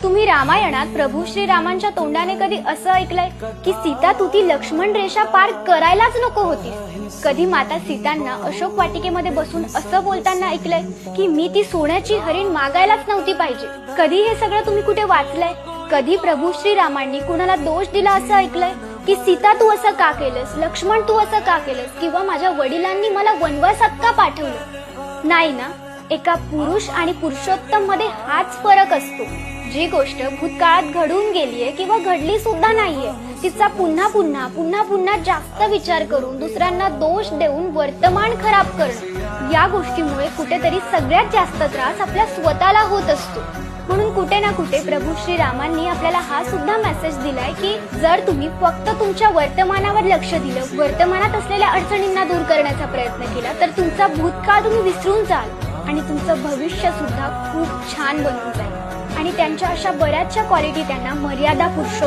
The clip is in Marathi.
तुम्ही रामायणात प्रभू श्रीरामांच्या तोंडाने कधी असं ऐकलंय की सीता तू ती लक्ष्मण रेषा पार करायलाच नको होती? कधी माता सीतांना अशोक वाटिकेमध्ये बसून असं बोलताना ऐकलंय की मी ती सोन्याची हरिण मागायलाच नव्हती पाहिजे? कधी हे सगळं तुम्ही कुठे वाचलंय? कधी प्रभू श्रीरामांनी कुणाला दोष दिला असं ऐकलंय की सीता तू असं का केलंस, लक्ष्मण तू असं का केलंस, किंवा माझ्या वडिलांनी मला वनवासात का पाठवलं? नाही ना. एका पुरुष आणि पुरुषोत्तम मध्ये हाच फरक असतो. जी गोष्ट भूतकाळात घडून गेलीये किंवा घडली सुद्धा नाहीये तिचा पुन्हा पुन्हा पुन्हा पुन्हा जास्त विचार करून दुसऱ्यांना दोष देऊन वर्तमान खराब करणं, या गोष्टीमुळे कुठेतरी सगळ्यात जास्त त्रास आपल्या स्वतःला होत असतो. म्हणून कुठे ना कुठे प्रभू श्रीरामांनी आपल्याला हा सुद्धा मेसेज दिलाय की जर तुम्ही फक्त तुमच्या वर्तमानावर लक्ष दिलं, वर्तमानात असलेल्या अडचणींना दूर करण्याचा प्रयत्न केला, तर तुमचा भूतकाळ तुम्ही विसरून जाल आणि तुमचं भविष्य सुद्धा खूप छान बनून जाईल. आणि त्यांच्या अशा बऱ्याचशा क्वालिटी त्यांना मर्यादा पुरुषोत्तम